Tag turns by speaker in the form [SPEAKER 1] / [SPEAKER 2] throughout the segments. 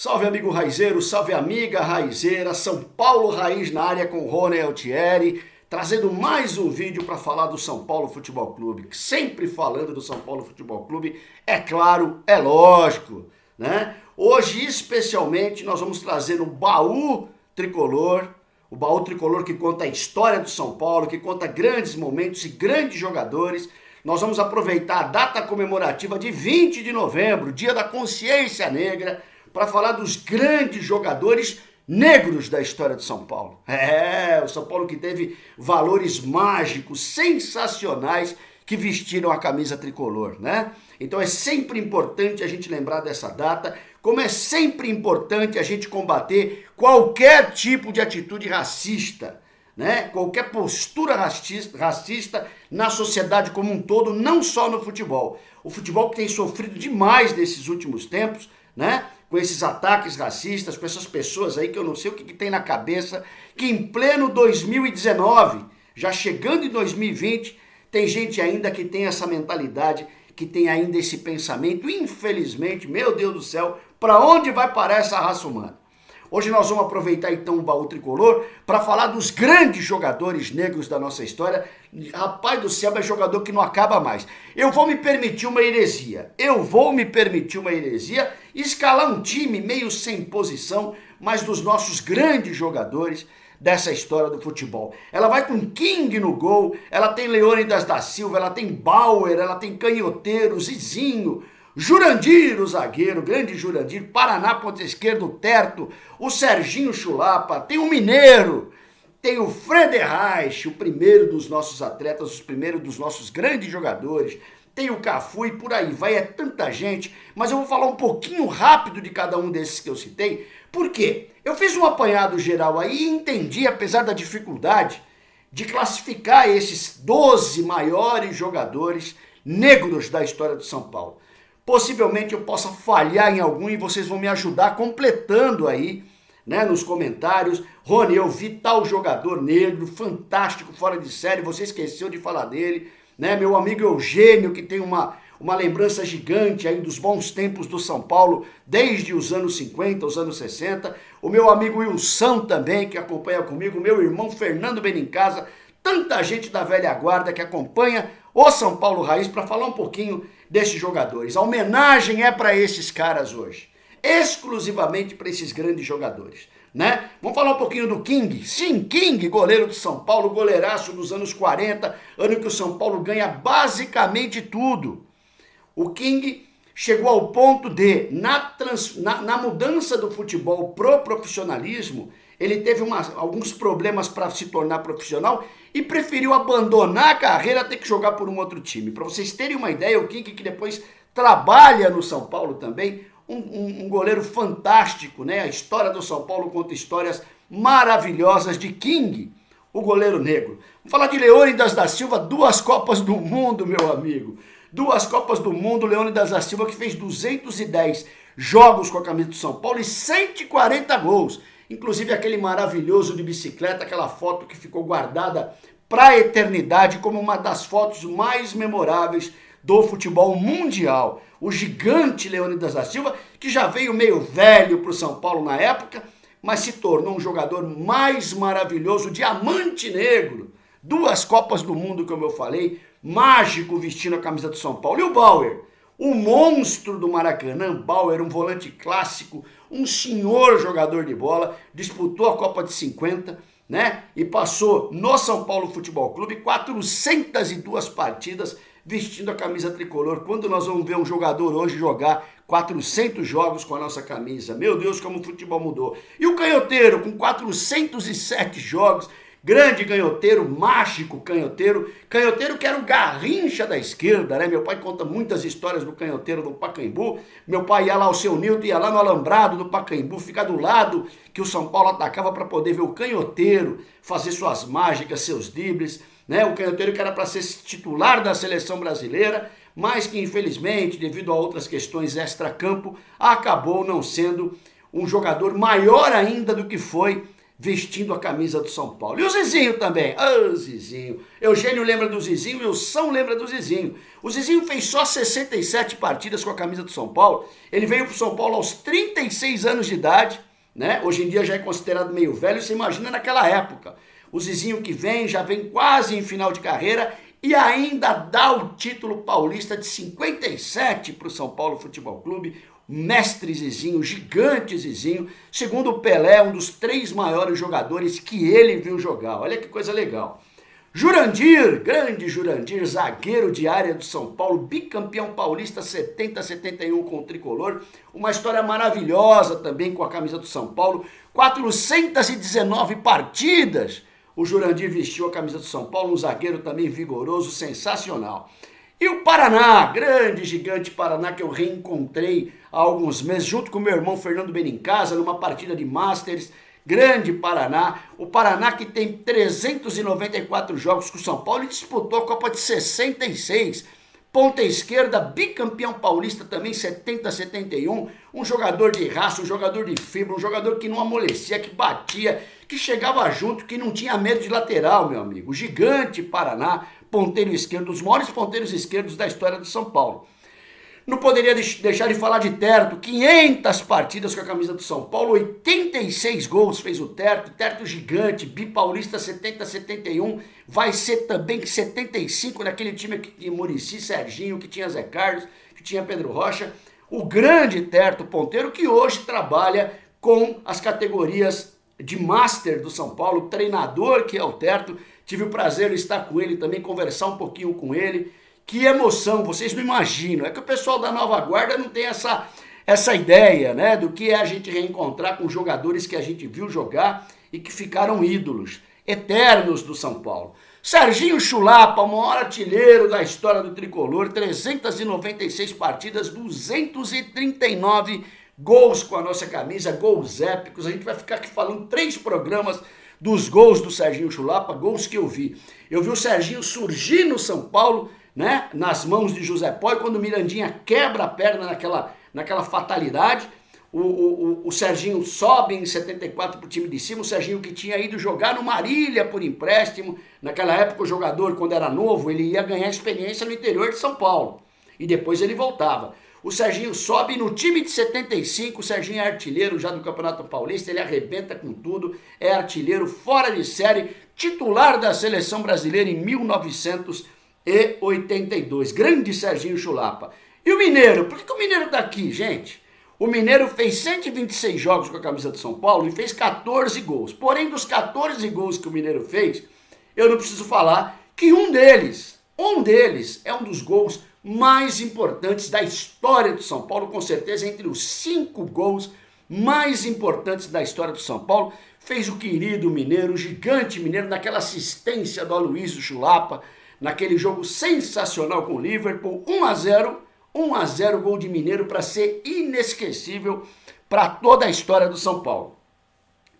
[SPEAKER 1] Salve amigo raizeiro, salve amiga raizeira, São Paulo Raiz na área com Rony Altieri, trazendo mais um vídeo para falar do São Paulo Futebol Clube. Sempre falando do São Paulo Futebol Clube, é claro, é lógico, né? Hoje especialmente nós vamos trazer o baú tricolor que conta a história do São Paulo, que conta grandes momentos e grandes jogadores. Nós vamos aproveitar a data comemorativa de 20 de novembro, Dia da Consciência Negra, para falar dos grandes jogadores negros da história de São Paulo. O São Paulo que teve valores mágicos, sensacionais, que vestiram a camisa tricolor, né? Então é sempre importante a gente lembrar dessa data, como é sempre importante a gente combater qualquer tipo de atitude racista, né? Qualquer postura racista na sociedade como um todo, não só no futebol. O futebol que tem sofrido demais nesses últimos tempos, né? Com esses ataques racistas, com essas pessoas aí que eu não sei o que tem na cabeça, que em pleno 2019, já chegando em 2020, tem gente ainda que tem essa mentalidade, que tem ainda esse pensamento, infelizmente, meu Deus do céu, para onde vai parar essa raça humana? Hoje nós vamos aproveitar então o baú tricolor para falar dos grandes jogadores negros da nossa história. Rapaz do céu, é jogador que não acaba mais. Eu vou me permitir uma heresia e escalar um time meio sem posição, mas dos nossos grandes jogadores dessa história do futebol. Ela vai com King no gol, ela tem Leônidas da Silva, ela tem Bauer, ela tem Canhoteiro, Zizinho, Jurandir, o zagueiro, grande Jurandir, Paraná, ponta esquerda, o Terto, o Serginho Chulapa, tem o Mineiro, tem o Frederich, o primeiro dos nossos atletas, o primeiro dos nossos grandes jogadores, tem o Cafu e por aí vai, é tanta gente, mas eu vou falar um pouquinho rápido de cada um desses que eu citei, por quê? Eu fiz um apanhado geral aí e entendi, apesar da dificuldade, de classificar esses 12 maiores jogadores negros da história do São Paulo. Possivelmente eu possa falhar em algum e vocês vão me ajudar completando aí, né, nos comentários. Rony, eu vi tal jogador negro, fantástico, fora de série, você esqueceu de falar dele, né? Meu amigo Eugênio, que tem uma lembrança gigante aí dos bons tempos do São Paulo, desde os anos 50, os anos 60. O meu amigo Wilson também, que acompanha comigo, meu irmão Fernando Benincasa, tanta gente da velha guarda que acompanha o São Paulo Raiz para falar um pouquinho desses jogadores. A homenagem é para esses caras hoje, exclusivamente para esses grandes jogadores, né? Vamos falar um pouquinho do King. Sim, King, goleiro do São Paulo, goleiraço dos anos 40, ano que o São Paulo ganha basicamente tudo. O King chegou ao ponto de, na mudança do futebol pro profissionalismo, ele teve alguns problemas para se tornar profissional e preferiu abandonar a carreira, ter que jogar por um outro time. Para vocês terem uma ideia, o King, que depois trabalha no São Paulo também, um goleiro fantástico, né? A história do São Paulo conta histórias maravilhosas de King, o goleiro negro. Vamos falar de Leônidas da Silva, 2 Copas do Mundo, meu amigo. 2 Copas do Mundo, Leônidas da Silva, que fez 210 jogos com a camisa do São Paulo e 140 gols. Inclusive aquele maravilhoso de bicicleta, aquela foto que ficou guardada para a eternidade como uma das fotos mais memoráveis do futebol mundial. O gigante Leônidas da Silva, que já veio meio velho para o São Paulo na época, mas se tornou um jogador mais maravilhoso, diamante negro. 2 Copas do Mundo, como eu falei, mágico vestindo a camisa do São Paulo. E o Bauer, o monstro do Maracanã, Bauer, um volante clássico, um senhor jogador de bola, disputou a Copa de 50, né? E passou no São Paulo Futebol Clube 402 partidas vestindo a camisa tricolor. Quando nós vamos ver um jogador hoje jogar 400 jogos com a nossa camisa? Meu Deus, como o futebol mudou. E o Canhoteiro, com 407 jogos, grande Canhoteiro, mágico Canhoteiro que era o Garrincha da esquerda, né? Meu pai conta muitas histórias do Canhoteiro do Pacaembu. Meu pai ia lá, o seu Nilton ia lá no alambrado do Pacaembu, ficar do lado que o São Paulo atacava para poder ver o Canhoteiro fazer suas mágicas, seus dribles, né? O Canhoteiro que era para ser titular da seleção brasileira, mas que infelizmente, devido a outras questões extra-campo, acabou não sendo um jogador maior ainda do que foi vestindo a camisa do São Paulo. E o Zizinho também. Ah, Zizinho. Eugênio lembra do Zizinho e o São lembra do Zizinho. O Zizinho fez só 67 partidas com a camisa do São Paulo. Ele veio para o São Paulo aos 36 anos de idade, né? Hoje em dia já é considerado meio velho, você imagina naquela época. O Zizinho que vem, já vem quase em final de carreira e ainda dá o título paulista de 57 para o São Paulo Futebol Clube. Mestre Zizinho, gigante Zizinho, segundo o Pelé, um dos 3 maiores jogadores que ele viu jogar. Olha que coisa legal. Jurandir, grande Jurandir, zagueiro de área do São Paulo, bicampeão paulista 70-71 com o tricolor, uma história maravilhosa também com a camisa do São Paulo, 419 partidas o Jurandir vestiu a camisa do São Paulo, um zagueiro também vigoroso, sensacional. E o Paraná, grande, gigante Paraná, que eu reencontrei há alguns meses, junto com meu irmão Fernando Benincasa, numa partida de Masters, grande Paraná. O Paraná que tem 394 jogos com o São Paulo e disputou a Copa de 66. Ponta esquerda, bicampeão paulista também, 70-71. Um jogador de raça, um jogador de fibra, um jogador que não amolecia, que batia, que chegava junto, que não tinha medo de lateral, meu amigo. Gigante Paraná, ponteiro esquerdo, um dos maiores ponteiros esquerdos da história do São Paulo. Não poderia deixar de falar de Terto, 500 partidas com a camisa do São Paulo, 86 gols fez o Terto gigante, bipaulista 70-71, vai ser também 75 naquele time que tinha Muricy, Serginho, que tinha Zé Carlos, que tinha Pedro Rocha, o grande Terto ponteiro que hoje trabalha com as categorias de Master do São Paulo, treinador que é o Terto, tive o prazer de estar com ele também, conversar um pouquinho com ele. Que emoção, vocês não imaginam. É que o pessoal da Nova Guarda não tem essa ideia, né, do que é a gente reencontrar com jogadores que a gente viu jogar e que ficaram ídolos, eternos do São Paulo. Serginho Chulapa, o maior artilheiro da história do tricolor, 396 partidas, 239 gols com a nossa camisa, gols épicos. A gente vai ficar aqui falando 3 programas dos gols do Serginho Chulapa, gols que eu vi. Eu vi o Serginho surgir no São Paulo, né, nas mãos de José Poi, quando o Mirandinha quebra a perna naquela fatalidade, o Serginho sobe em 74 para o time de cima, o Serginho que tinha ido jogar no Marília por empréstimo, naquela época o jogador, quando era novo, ele ia ganhar experiência no interior de São Paulo, e depois ele voltava. O Serginho sobe no time de 75, o Serginho é artilheiro já do Campeonato Paulista, ele arrebenta com tudo, é artilheiro fora de série, titular da Seleção Brasileira em 1982, grande Serginho Chulapa. E o Mineiro, por que o Mineiro tá aqui, gente? O Mineiro fez 126 jogos com a camisa do São Paulo e fez 14 gols. Porém, dos 14 gols que o Mineiro fez, eu não preciso falar que um deles é um dos gols mais importantes da história do São Paulo, com certeza entre os 5 gols mais importantes da história do São Paulo. Fez o querido Mineiro, o gigante Mineiro, naquela assistência do Aloysio Chulapa, naquele jogo sensacional com o Liverpool, 1-0 gol de Mineiro para ser inesquecível para toda a história do São Paulo.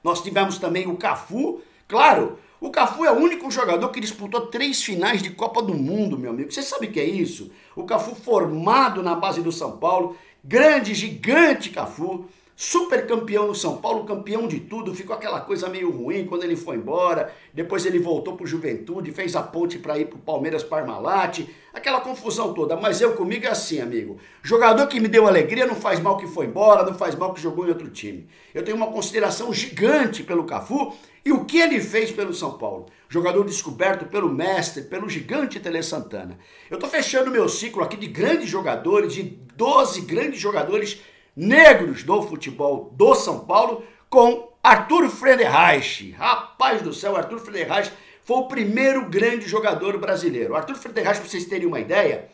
[SPEAKER 1] Nós tivemos também o Cafu, claro, o Cafu é o único jogador que disputou 3 finais de Copa do Mundo, meu amigo. Você sabe o que é isso? O Cafu formado na base do São Paulo, grande, gigante Cafu, super campeão no São Paulo, campeão de tudo, ficou aquela coisa meio ruim quando ele foi embora, depois ele voltou pro Juventude, fez a ponte para ir pro Palmeiras Parmalat, aquela confusão toda, mas eu comigo é assim, amigo, jogador que me deu alegria não faz mal que foi embora, não faz mal que jogou em outro time. Eu tenho uma consideração gigante pelo Cafu e o que ele fez pelo São Paulo. Jogador descoberto pelo mestre, pelo gigante Tele Santana. Eu tô fechando meu ciclo aqui de grandes jogadores, de 12 grandes jogadores negros do futebol do São Paulo, com Arthur Friedenreich. Rapaz do céu, Arthur Friedenreich foi o primeiro grande jogador brasileiro. Arthur Friedenreich, para vocês terem uma ideia,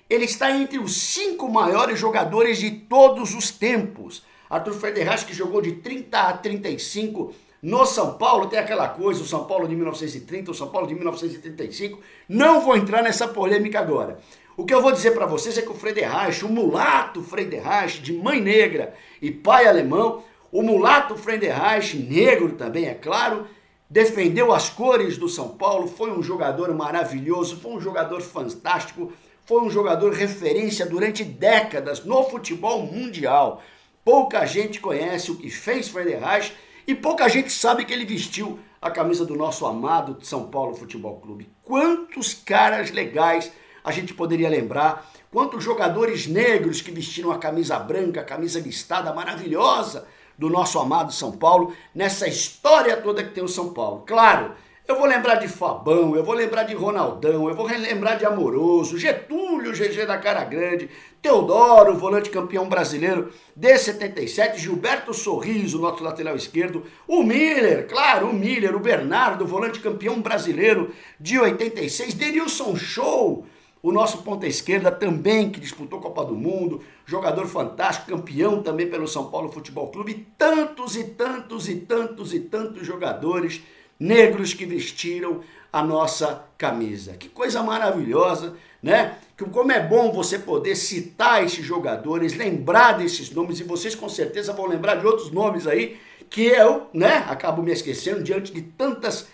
[SPEAKER 1] ele está entre os 5 maiores jogadores de todos os tempos. Arthur Friedenreich, que jogou de 30 a 35 no São Paulo, tem aquela coisa, o São Paulo de 1930, o São Paulo de 1935, não vou entrar nessa polêmica agora. O que eu vou dizer para vocês é que o Friedenreich, o mulato Friedenreich, de mãe negra e pai alemão, o mulato Friedenreich, negro também, é claro, defendeu as cores do São Paulo, foi um jogador maravilhoso, foi um jogador fantástico, foi um jogador referência durante décadas no futebol mundial. Pouca gente conhece o que fez Friedenreich E pouca gente sabe que ele vestiu a camisa do nosso amado São Paulo Futebol Clube. Quantos caras legais a gente poderia lembrar, quantos jogadores negros que vestiram a camisa branca, a camisa listada maravilhosa do nosso amado São Paulo, nessa história toda que tem o São Paulo. Claro, eu vou lembrar de Fabão, eu vou lembrar de Ronaldão, eu vou lembrar de Amoroso, Getúlio, GG da Cara Grande, Teodoro, volante campeão brasileiro de 77, Gilberto Sorriso, nosso lateral esquerdo, o Miller, claro, o Miller, o Bernardo, volante campeão brasileiro de 86, Denilson Show, o nosso ponta esquerda também, que disputou Copa do Mundo, jogador fantástico, campeão também pelo São Paulo Futebol Clube, e tantos e tantos e tantos e tantos jogadores negros que vestiram a nossa camisa. Que coisa maravilhosa, né? Como é bom você poder citar esses jogadores, lembrar desses nomes, e vocês com certeza vão lembrar de outros nomes aí, que eu, né, acabo me esquecendo diante de tantas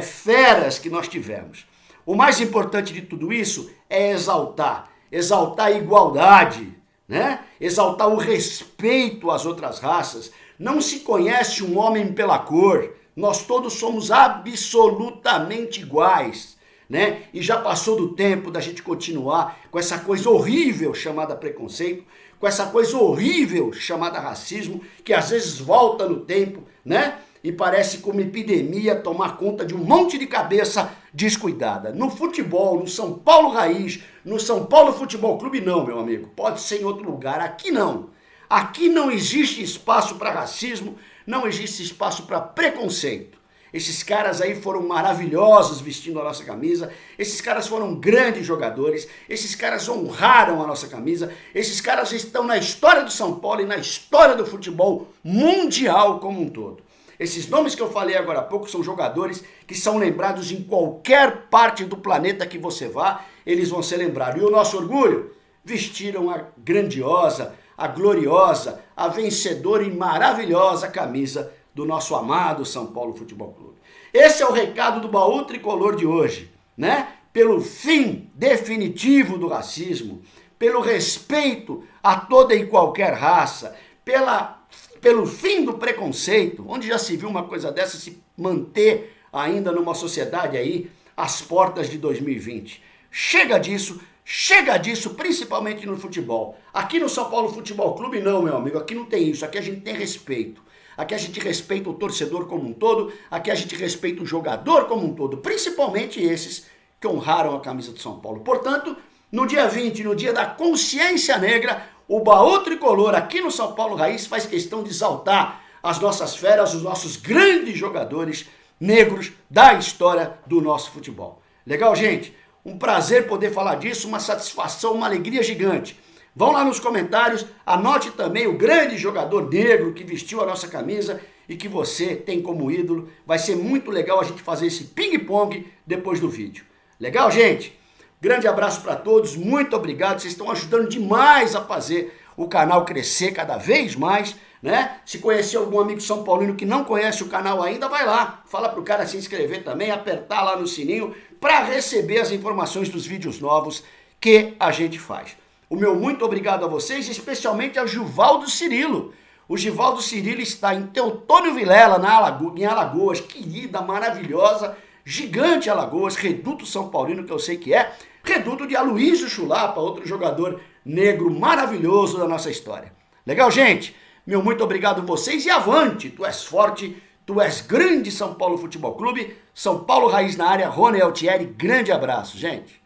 [SPEAKER 1] feras que nós tivemos. O mais importante de tudo isso é exaltar a igualdade, né? Exaltar o respeito às outras raças. Não se conhece um homem pela cor, nós todos somos absolutamente iguais, né? E já passou do tempo da gente continuar com essa coisa horrível chamada preconceito, com essa coisa horrível chamada racismo, que às vezes volta no tempo, né? E parece como epidemia tomar conta de um monte de cabeça descuidada. No futebol, no São Paulo Raiz, no São Paulo Futebol Clube, não, meu amigo. Pode ser em outro lugar. Aqui não. Aqui não existe espaço para racismo, não existe espaço para preconceito. Esses caras aí foram maravilhosos vestindo a nossa camisa, esses caras foram grandes jogadores, esses caras honraram a nossa camisa, esses caras estão na história do São Paulo e na história do futebol mundial como um todo. Esses nomes que eu falei agora há pouco são jogadores que são lembrados em qualquer parte do planeta que você vá, eles vão ser lembrados. E o nosso orgulho? Vestiram a grandiosa, a gloriosa, a vencedora e maravilhosa camisa do nosso amado São Paulo Futebol Clube. Esse é o recado do Baú Tricolor de hoje, né? Pelo fim definitivo do racismo, pelo respeito a toda e qualquer raça, pelo fim do preconceito, onde já se viu uma coisa dessa se manter ainda numa sociedade aí às portas de 2020. Chega disso, principalmente no futebol. Aqui no São Paulo Futebol Clube não, meu amigo, aqui não tem isso, aqui a gente tem respeito. Aqui a gente respeita o torcedor como um todo, aqui a gente respeita o jogador como um todo, principalmente esses que honraram a camisa do São Paulo. Portanto, no dia 20, no dia da consciência negra, o Baú Tricolor aqui no São Paulo Raiz faz questão de exaltar as nossas feras, os nossos grandes jogadores negros da história do nosso futebol. Legal, gente? Um prazer poder falar disso, uma satisfação, uma alegria gigante. Vão lá nos comentários, anote também o grande jogador negro que vestiu a nossa camisa e que você tem como ídolo. Vai ser muito legal a gente fazer esse ping-pong depois do vídeo. Legal, gente? Grande abraço para todos, muito obrigado. Vocês estão ajudando demais a fazer o canal crescer cada vez mais, né? Se conhecer algum amigo São Paulino que não conhece o canal ainda, vai lá. Fala pro cara se inscrever também, apertar lá no sininho para receber as informações dos vídeos novos que a gente faz. O meu muito obrigado a vocês, especialmente ao Givaldo Cirilo. O Givaldo Cirilo está em Teotônio Vilela, em Alagoas, querida, maravilhosa, gigante Alagoas, reduto São Paulino, que eu sei que é, reduto de Aloysio Chulapa, outro jogador negro maravilhoso da nossa história. Legal, gente? Meu muito obrigado a vocês e avante! Tu és forte, tu és grande São Paulo Futebol Clube, São Paulo Raiz na área, Rony Altieri, grande abraço, gente!